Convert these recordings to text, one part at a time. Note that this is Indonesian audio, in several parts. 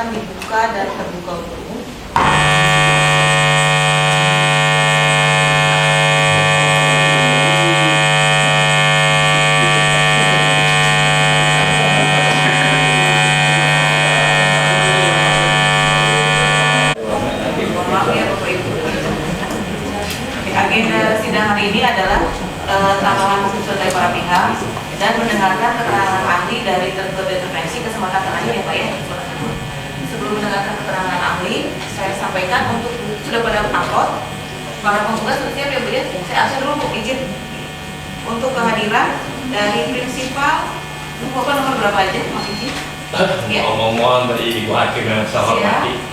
akan dibuka dan terbuka untuk umum. Agenda sidang hari ini adalah tambahan usul dari para pihak dan mendengarkan keterangan ahli dari tergugat intervensi. Kesempatan terakhir ya Pak ya. Sebelum mendengarkan keterangan ahli, saya sampaikan untuk sudah pada upload para penggugat sudah siap ya Bu ya. Saya absen dulu Bu, izin untuk kehadiran dari prinsipal Bapak nomor berapa aja Mas izin? Ya. Mohon dari Ibu Hakim yang saya hormati,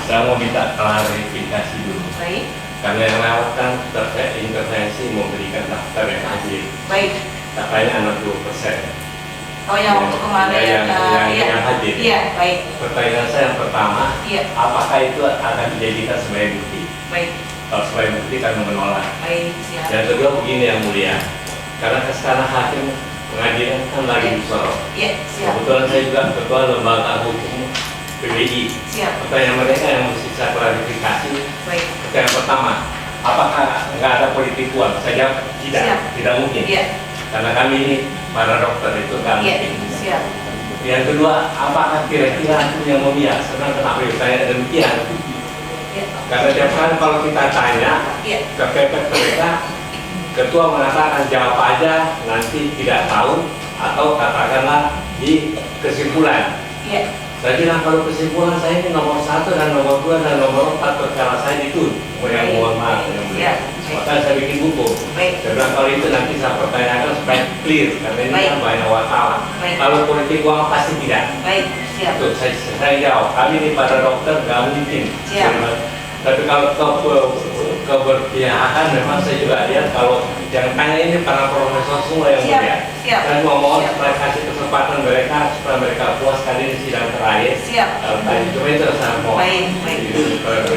saya mau minta klarifikasi dulu. Baik. Karena yang lewat kan terkait intervensi memberikan daftar yang hadir. Baik. Katanya 60%. Oh yang untuk kemarin yang hadir. Iya, baik. Pertanyaan saya yang pertama, Iya. apakah itu akan dijadikan sebagai bukti? Baik. Kalau sebagai bukti kan menolak. Baik, siap. Yang kedua begini yang mulia, karena sekarang hakim pengadilan kan lagi disorot. Iya, siap. Kebetulan saya juga ketua lembaga hukum PBI. Siap. Pertanyaan mereka yang mesti saya klarifikasi. Baik. Pertanyaan pertama, apakah nggak ada politik uang? Saya jawab tidak, Siap. tidak mungkin. Iya. Karena kami ini para dokter itu nggak Iya, mungkin. siap. Yang kedua, apakah kira-kira itu yang membias? Karena kenapa saya demikian? Iya. Karena tiap kali kalau kita tanya Iya. ke PPT mereka, ketua mengatakan jawab aja, nanti tidak tahu atau katakanlah di kesimpulan. Iya. Saya bilang kalau kesimpulan saya ini nomor 1 dan nomor 2 dan nomor 4 perkara saya itu yang mohon maaf yang mulia. Maka saya bikin buku. Baik. Saya bilang kalau itu nanti saya pertanyakan supaya clear karena ini Baik. kan banyak wartawan. Baik. Kalau politik uang pasti tidak. Baik, siap. Tuh, saya jawab. Kami ini para dokter nggak mungkin. Siap. Tapi kalau keberpihakan memang saya juga lihat kalau yang tanya ini para profesor semua yang Siap. mulia. Siap. Saya mohon Siap. supaya kasih kesempatan mereka supaya mereka puas kali ini sidang terakhir. Siap. Cuma itu saya mohon. Baik, baik.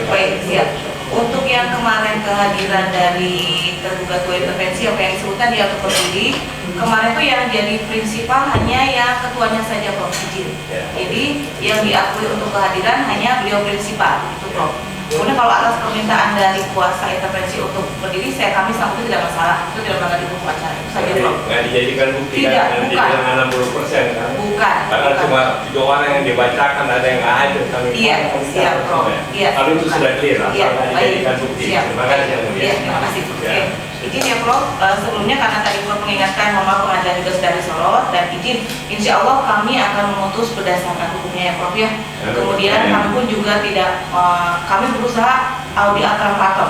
Baik, siap. Untuk yang kemarin kehadiran dari tergugat intervensi apa yang disebutkan dia berdiri, kemarin tuh yang jadi prinsipal hanya yang ketuanya saja Prof. Izin. Ya. Jadi yang diakui untuk kehadiran hanya beliau prinsipal itu Prof. Kemudian kalau atas permintaan dari kuasa intervensi untuk berdiri, kami sanggup itu tidak masalah, itu tidak melanggar hukum acara itu saja Prof. Nggak dijadikan bukti Tidak, kan? Nggak bukan. dijadikan 60% kan? Bukan. Karena bukan. cuma 3 orang yang dibacakan, ada yang nggak hadir. Iya, siap Prof. Iya. Kalau itu sudah clear, Iya, asal nggak baik. dijadikan bukti. Siap. Terima kasih yang mulia. Iya, terima kasih. Ya. Oke. Izin ya Prof, sebelumnya karena tadi Prof mengingatkan mohon pengadilan juga sudah disorot dan izin, insya Allah kami akan memutus berdasarkan hukumnya ya Prof ya. Kemudian kami pun juga tidak, kami berusaha di antara pakem.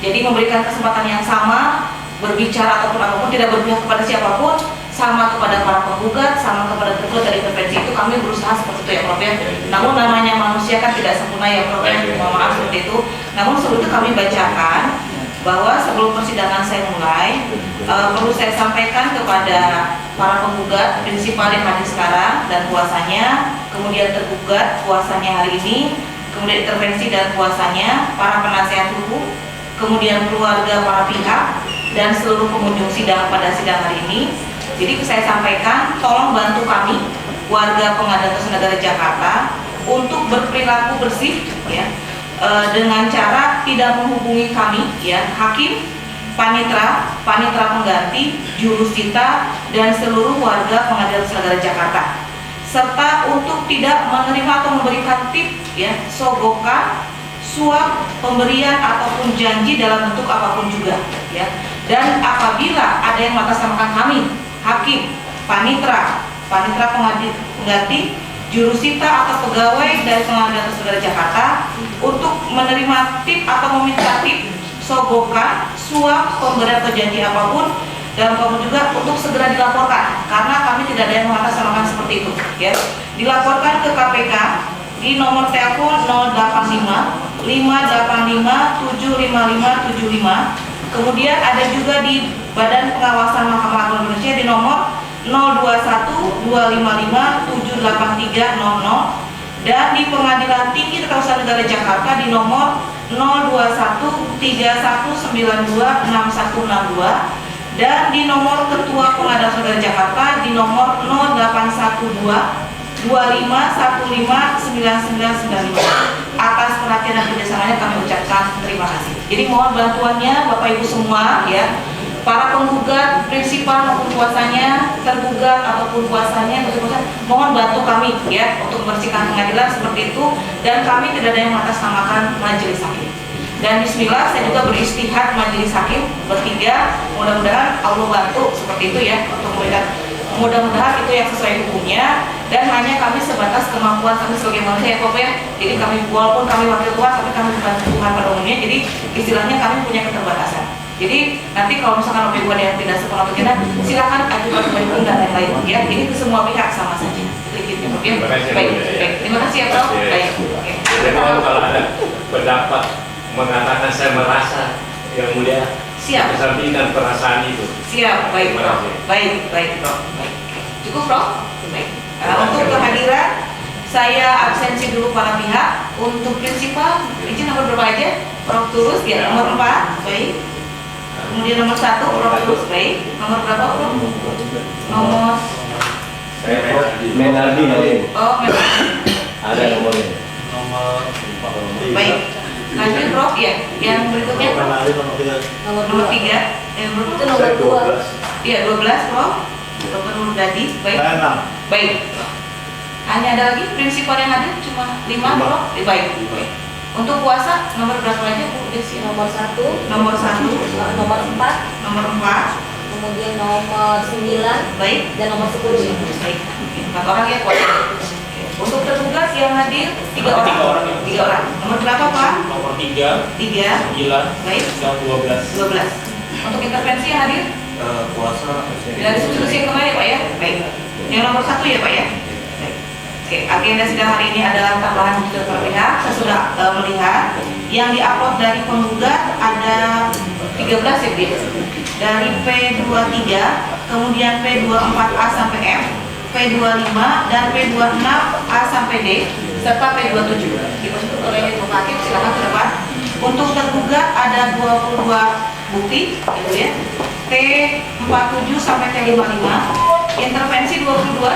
Jadi memberikan kesempatan yang sama berbicara ataupun apapun, tidak berpihak kepada siapapun, sama kepada para penggugat, sama kepada tergugat dari intervensi itu kami berusaha seperti itu ya Prof ya. Namun namanya manusia kan tidak sempurna ya Prof ya, mohon maaf seperti itu. Namun sebelum itu kami bacakan bahwa sebelum persidangan saya mulai, perlu saya sampaikan kepada para penggugat, prinsipal yang hadir sekarang dan kuasanya, kemudian tergugat kuasanya hari ini, kemudian intervensi dan kuasanya, para penasihat hukum, kemudian keluarga para pihak, dan seluruh pengunjung sidang pada sidang hari ini. Jadi saya sampaikan, tolong bantu kami, warga Pengadilan Tata Usaha Negara Jakarta, untuk berperilaku bersih, ya, dengan cara tidak menghubungi kami, ya, hakim, panitra pengganti, jurusita, dan seluruh warga Pengadilan Tata Usaha Negara Jakarta, serta untuk tidak menerima atau memberikan tip, ya, sogokan, suap, pemberian ataupun janji dalam bentuk apapun juga, ya. Dan apabila ada yang mengatasnamakan kami, hakim, panitra pengganti, jurusita atau pegawai dari Pengadilan Tata Usaha Jakarta untuk menerima tip atau meminta tip, sogokan, suap, pemberian atau janji apapun, dan kamu juga untuk segera dilaporkan karena kami tidak ada yang mengatasnamakan seperti itu, ya. Dilaporkan ke KPK di nomor telepon 085 585 75575. Kemudian ada juga di Badan Pengawasan Mahkamah Agung Indonesia di nomor 021 255 78300 dan di Pengadilan Tinggi Tata Usaha Negara Jakarta di nomor 021 3192 6162 dan di nomor Ketua Pengadilan Negara Jakarta di nomor 0812 Atas perhatian dan kerjasamanya kami ucapkan terima kasih. Jadi mohon bantuannya Bapak Ibu semua ya, para penggugat, prinsipal maupun kuasanya, tergugat ataupun kuasanya, mohon bantu kami ya untuk membersihkan pengadilan seperti itu, dan kami tidak ada yang mengatasnamakan majelis hakim. Dan bismillah saya juga beristihad majelis hakim bertiga, mudah-mudahan Allah bantu seperti itu ya untuk memberikan, mudah-mudahan itu yang sesuai hukumnya, dan hanya kami sebatas kemampuan kami sebagai manusia ya Bapak ya. Jadi kami walaupun kami wakil Tuhan, tapi kami bukan Tuhan pada umumnya, jadi istilahnya kami punya keterbatasan. Jadi nanti kalau misalkan Bapak Ibu ada yang tidak sekolah berkenan, silakan ajukan ke hukum dan lain-lain ya. Jadi ke semua pihak sama saja. Begitu ya. Baik. Terima kasih ya Prof. Baik. Jadi kalau ada pendapat mengatakan saya merasa yang mulia, siap. Kesampingkan perasaan itu. Siap. Baik Prof. Baik Prof. Baik. Cukup Prof. Baik. Untuk kehadiran saya absensi dulu para pihak. Untuk prinsipal izin nomor berapa aja? Prof Tulus ya, nomor 4. Baik. Kemudian nomor 1 Prof Tulus. Baik. Nomor berapa Prof? Nomor Menardi nanti. Oh, memang. Ada nomornya. Nomor Baik. Lanjut Prof ya. Yang berikutnya Prof. Nomor 3. Yang berikutnya nomor 2. Iya, 12 Prof. Dr. Nurdadi. Baik. Baik. Hanya ada lagi prinsipal yang hadir cuma 5 Prof. Baik. Untuk kuasa nomor berapa aja Bu Desi? Nomor 1, Nomor 1, nomor 4, nomor 4. kemudian nomor 9, Baik. dan nomor 10 ya. Baik. 4 orang ya kuasa. Untuk tergugat yang hadir 3 orang. 3 orang. Nomor berapa Pak? nomor 3, 3. 9, Baik. dan 12. 12. Untuk intervensi yang hadir Kuasa dari institusi yang kemarin ya Pak ya. Baik. Yang nomor 1 ya Pak ya. Baik. Oke, agenda sidang hari ini adalah tambahan bukti pihak. Saya sudah melihat yang diupload dari penggugat ada 13 ya Bu ya. Dari P23, kemudian P24A sampai F, P25 dan P26A sampai D, serta P27. Dimaksud oleh Bapak Hakim, silakan ke depan. Untuk tergugat ada 22 bukti, gitu ya. T47 sampai T55, intervensi 22,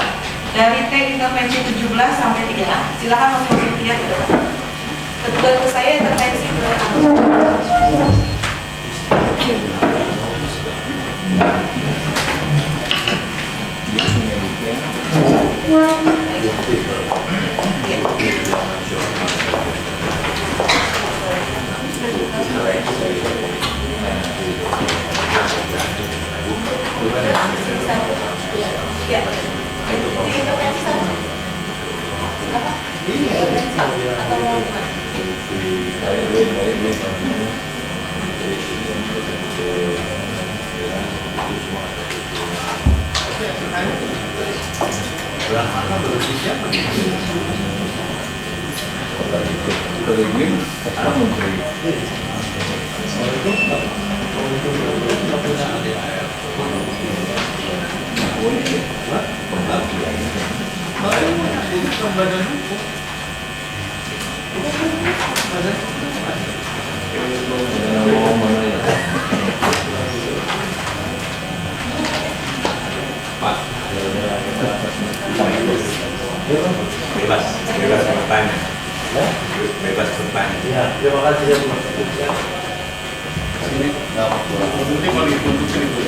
dari T intervensi 17 sampai 3. Silakan masing-masing pihak ke depan. Tergugat ke saya intervensi ke bebas bertanya. Bebas bertanya. Ya, terima kasih ya. Sini. Nanti kalau dibentuk sini Bu.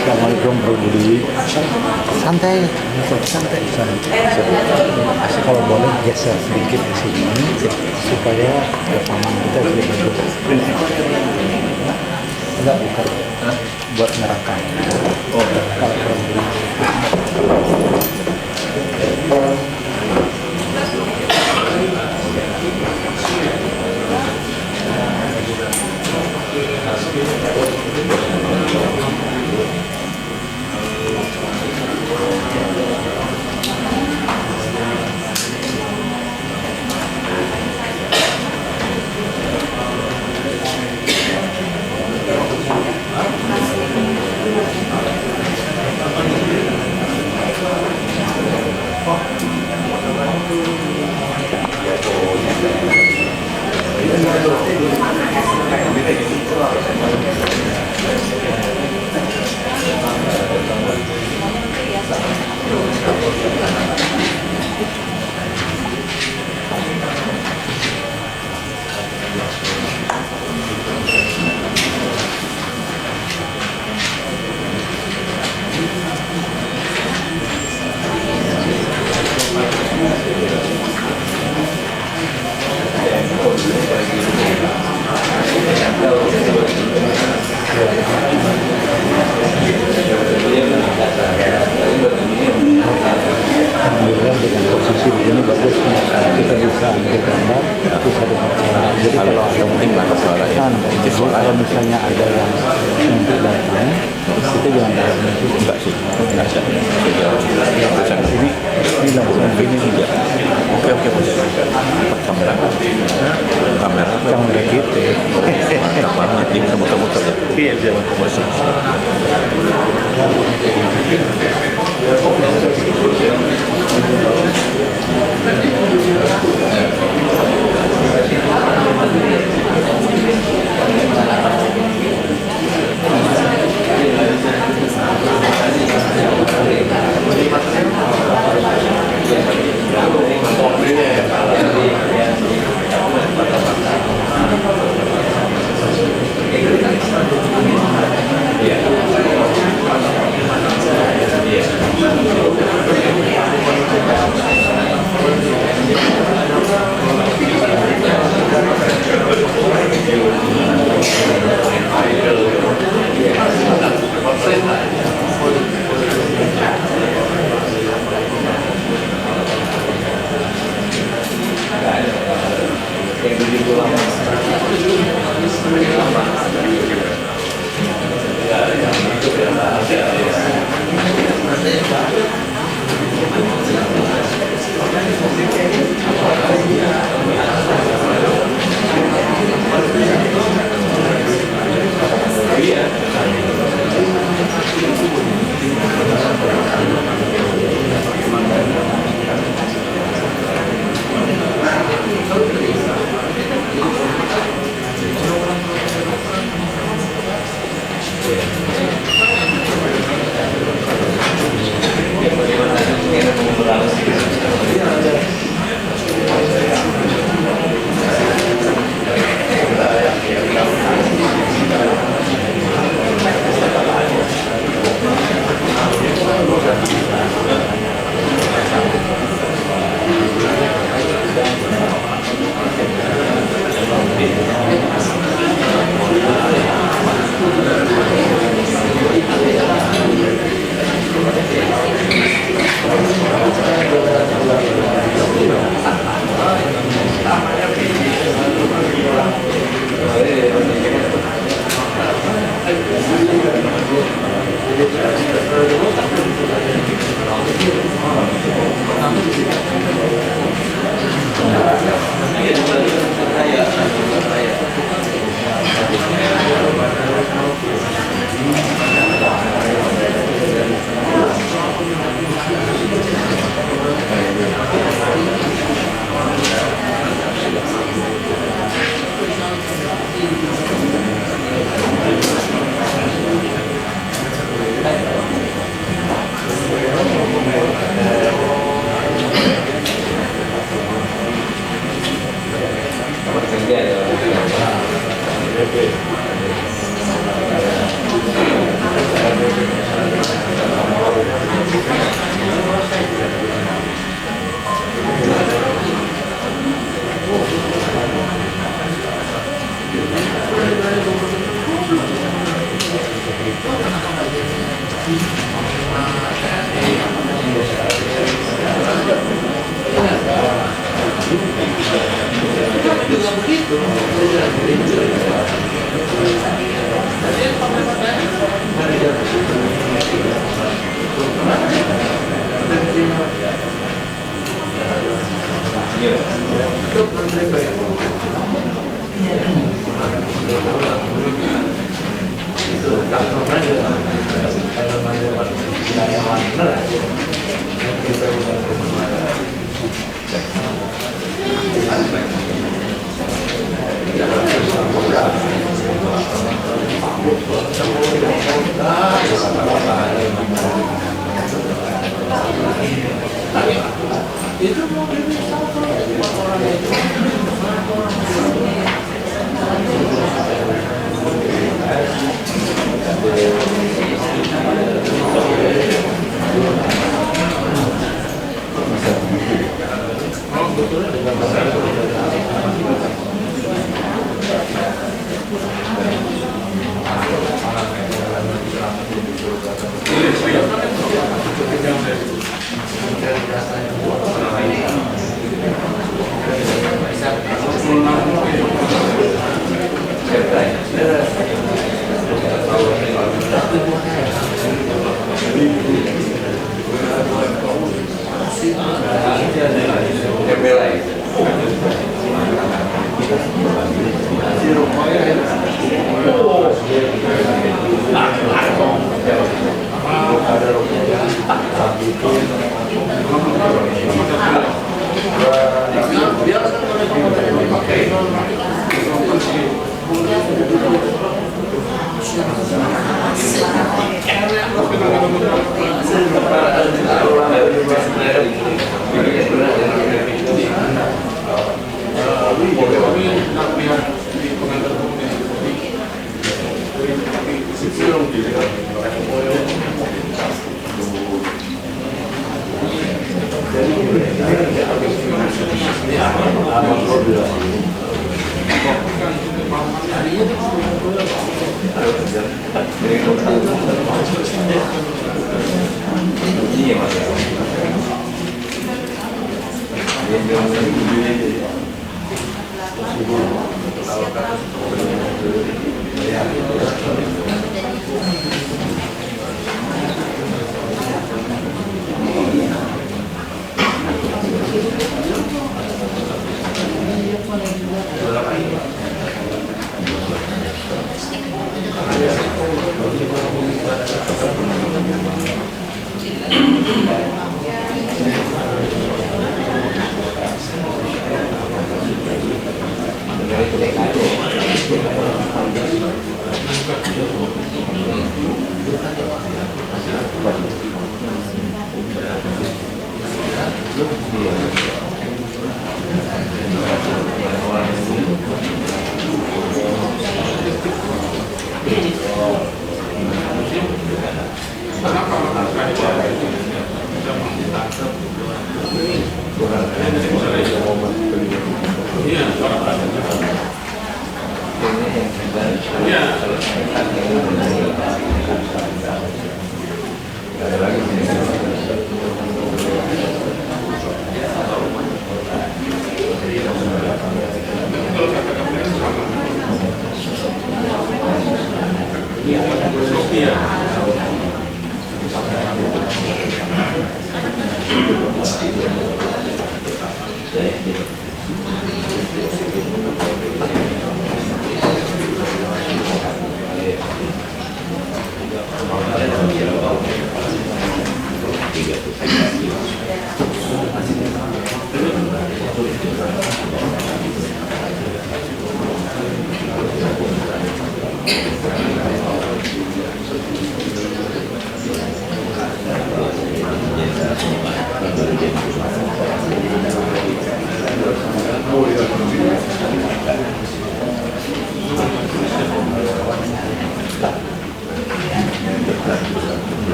Assalamualaikum Bro Budi. Santai, santai. Asik kalau boleh geser sedikit di sini supaya rekaman kita lebih bagus. Enggak bukan buat merekam. Oh, kalau Bro Budi. Alhamdulillah dengan posisi begini bagus, kita bisa ambil gambar, bisa dengar suara. Jadi kalau ada kalau misalnya ada yang nanti datang, kita jangan dalam musik. Enggak sih, enggak ada. Ini langsung gini juga. Oke, kamera kita. Mantap banget, ini muter-muter ya. Iya, jangan komersial.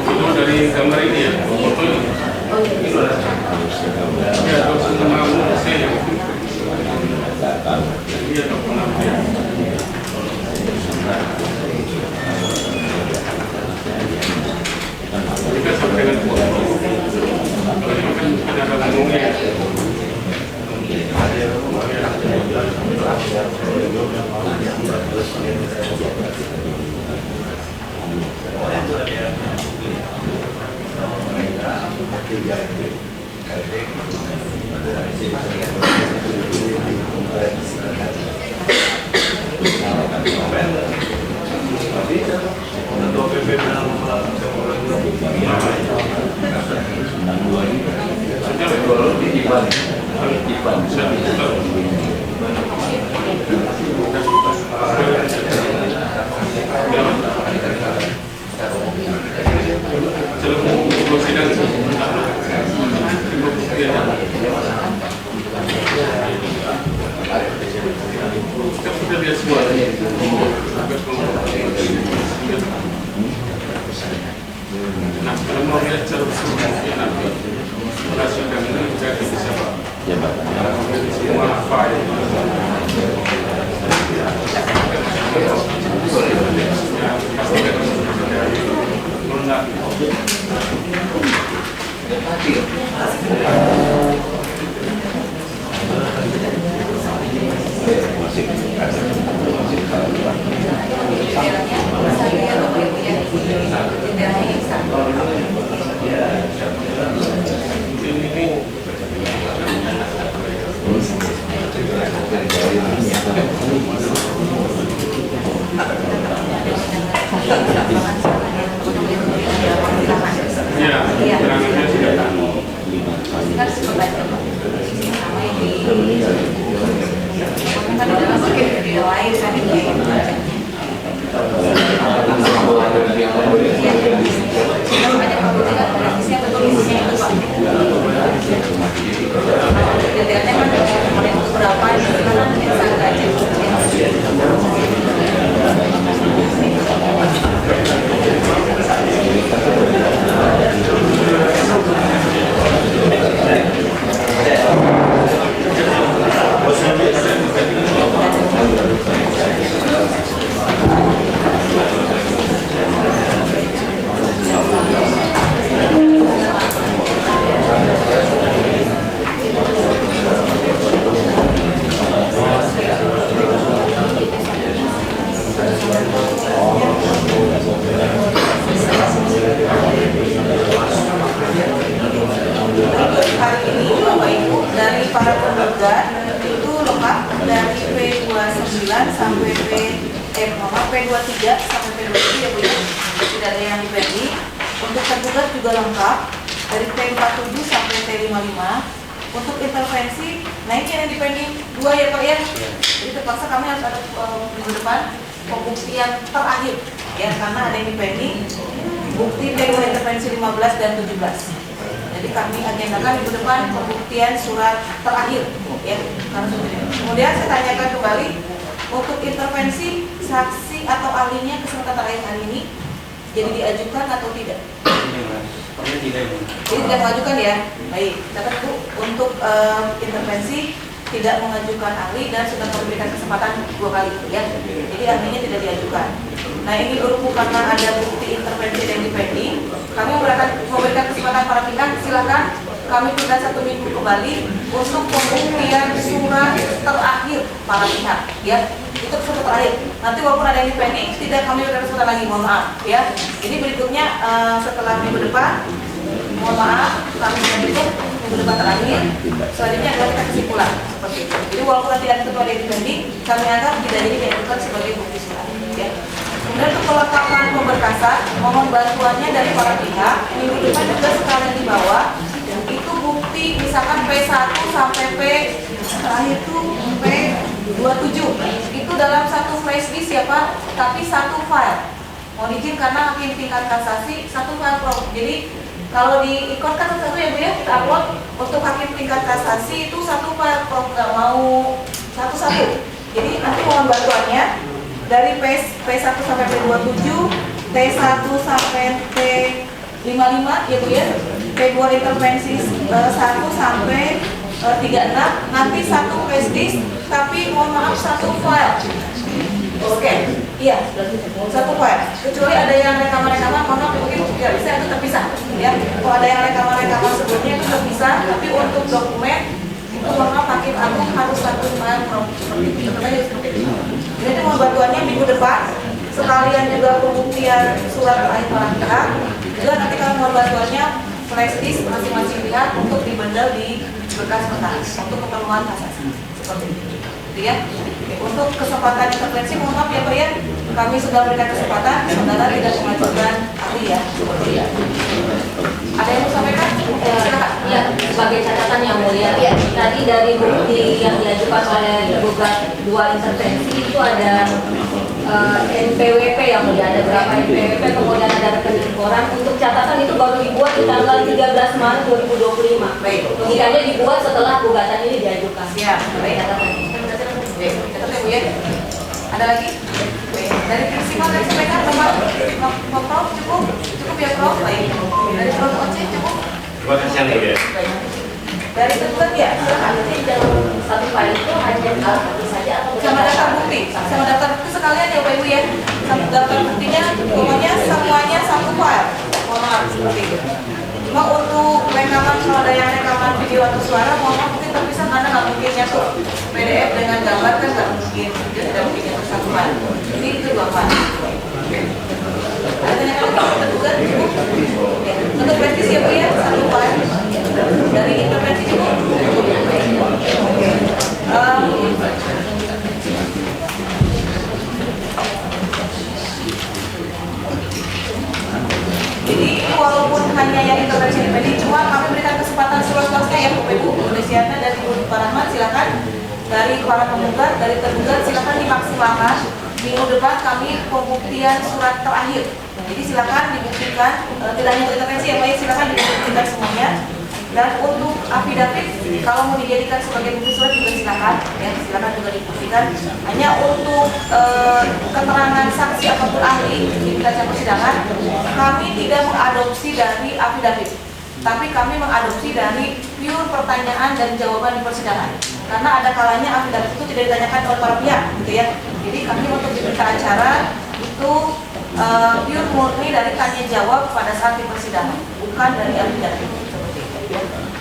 Itu dari gambar ini ya, foto ini. Ya, 26 saya. Iya, 26. Kita sampai dengan foto. Kalau ini kan ada ngomongnya. Nah, kalau mau lihat cara bersemangatnya nanti merasakan ini jadi siapa? Semua file. Ya, terangannya sudah tahu. Kan sebenarnya sama yang di kan dalam video lain kan ini. Ada kemudian siapa tulisnya itu Pak? Detailnya kan ada berapa sekarang yang sangat aja. Hari ini Bapak Ibu dari para penggugat itu lengkap dari P29 sampai P23 sampai P27 ya Bu ya, tidak ada yang dipending. Untuk tergugat juga lengkap dari P47 sampai P55. Untuk intervensi, nah ini yang dipending 2 ya Pak ya. Jadi terpaksa kami harus ada minggu depan pembuktian terakhir ya, karena ada yang dipending bukti P2 intervensi 15 dan 17. Jadi kami agendakan minggu depan pembuktian surat terakhir ya. Kemudian saya tanyakan kembali untuk intervensi saksi atau ahlinya kesempatan terakhir hari ini jadi diajukan atau tidak? Jadi tidak mengajukan ya. Baik, dapat Bu untuk intervensi tidak mengajukan ahli dan sudah memberikan kesempatan 2 kali ya. Jadi ahlinya tidak diajukan. Nah ini berhubung karena ada bukti intervensi yang dipending, kami memberikan kesempatan para pihak, silakan kami tunda 1 minggu kembali untuk pembuktian surat terakhir para pihak ya. Itu surat terakhir. Nanti walaupun ada yang dipending, tidak kami berikan kesempatan lagi, mohon maaf ya. Ini berikutnya setelah minggu depan, mohon maaf kami menutup minggu depan terakhir. Selanjutnya adalah kita kesimpulan seperti itu. Jadi walaupun tidak ada yang dipending, kami anggap tidak jadi diajukan sebagai bukti surat ya. kelengkapan pemberkasan, mohon bantuannya dari para pihak. Minggu depan juga sekalian dibawa. Itu bukti misalkan P1 sampai P terakhir itu P27. Itu dalam satu flash disk ya Pak, tapi satu file. Mohon izin karena hakim tingkat kasasi satu file pro. Jadi kalau di ikon kan satu ya Bu ya, kita upload. Untuk hakim tingkat kasasi itu satu file pro, nggak mau satu-satu. Jadi nanti mohon bantuannya dari P1 sampai P27, T1 sampai T55 ya Bu ya, P2 intervensi 1 sampai 36, nanti satu flash disk, tapi mohon maaf satu file. Oke, iya, satu file. Kecuali ada yang rekaman-rekaman, mohon maaf mungkin tidak bisa itu terpisah. Ya, kalau ada yang rekaman-rekaman sebelumnya itu terpisah, tapi untuk dokumen itu mohon maaf hakim agung harus satu file seperti itu. Jadi mohon bantuannya minggu depan, sekalian juga pembuktian surat terakhir para pihak. Juga nanti kalau mohon bantuannya flash disk masing-masing pihak untuk dibendel di berkas perkara untuk keperluan kasasi seperti itu. Ya. Untuk kesempatan intervensi, mohon maaf ya Pak ya, kami sudah berikan kesempatan, saudara tidak mengajukan ahli ya. Ada yang mau sampaikan? Ya, sebagai catatan yang mulia, ya, tadi dari bukti yang diajukan oleh tergugat 2 intervensi itu ada NPWP yang mulia, ada berapa NPWP, kemudian ada rekening koran. Untuk catatan itu baru dibuat di tanggal 13 Maret 2025. Baik. Logikanya dibuat setelah gugatan ini diajukan. Ya, baik. Catatannya. Catat ya. Ada lagi? Baik. Dari prinsipal dari sampaikan Bapak Prof cukup ya Prof. Baik. Dari Prof Oce cukup. Terima kasih yang mulia. Baik. Dari tergugat ya. Nanti dalam satu file itu hanya alat bukti saja atau Sama daftar bukti, sama daftar bukti sekalian ya Bapak Ibu ya. Sama daftar buktinya pokoknya semuanya satu file. Mohon maaf seperti itu. Cuma untuk rekaman, kalau ada yang rekaman video atau suara, mohon maaf mungkin terpisah karena nggak mungkin nyatu PDF dengan gambar kan nggak mungkin, dia tidak mungkin nyatu satu file. Jadi itu 2 file. Ada yang lagi tergugat cukup. Ya. Untuk prestis ya Bu ya, satu file. Dari intervensi cukup. Oke. Jadi walaupun hanya yang intervensi pribadi, cuma kami berikan kesempatan seluas-luasnya ya Bapak Ibu. Indonesia dari Ibu Parahman silakan, dari para penggugat, dari tergugat silakan dimaksimalkan. Minggu depan kami pembuktian surat terakhir. Jadi silakan dibuktikan, tidak hanya untuk intervensi ya Pak, silakan dibuktikan semuanya. Dan untuk affidavit, kalau mau dijadikan sebagai bukti surat juga silakan, ya silakan juga dibuktikan. Hanya untuk keterangan saksi ataupun ahli di acara persidangan, kami tidak mengadopsi dari affidavit, tapi kami mengadopsi dari pure pertanyaan dan jawaban di persidangan. Karena ada kalanya affidavit itu tidak ditanyakan oleh para pihak, gitu ya. Jadi kami untuk di berita acara itu pure murni dari tanya jawab pada saat di persidangan, bukan dari affidavit.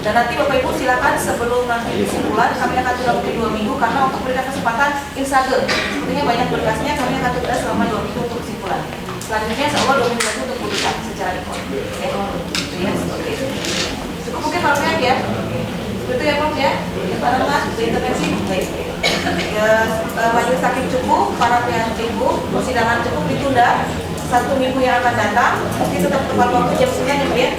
Dan nanti Bapak Ibu silakan sebelum nanti kesimpulan kami akan tunda mungkin 2 minggu karena untuk berikan kesempatan instagel. Sepertinya banyak berkasnya, kami akan tunda selama 2 minggu untuk kesimpulan. Selanjutnya insya Allah 2 minggu lagi untuk putusan secara rekod. Ya, seperti itu. Cukup mungkin Pak Pihak ya. Betul ya Prof ya. Pak Rahmat, intervensi baik. Ya, majelis hakim cukup, para pihak cukup, persidangan cukup ditunda 1 minggu yang akan datang. Mungkin tetap tepat waktu jam 9 ya.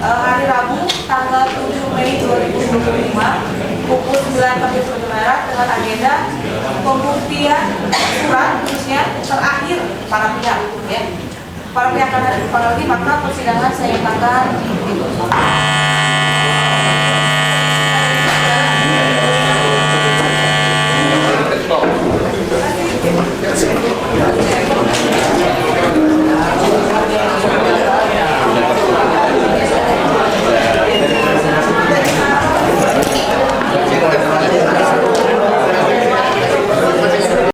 Hari Rabu tanggal 7 Mei 2025 pukul 9 sampai 10 Maret dengan agenda pembuktian surat khususnya terakhir para pihak ya. Para pihak akan ada depan lagi, maka persidangan saya nyatakan ditutup.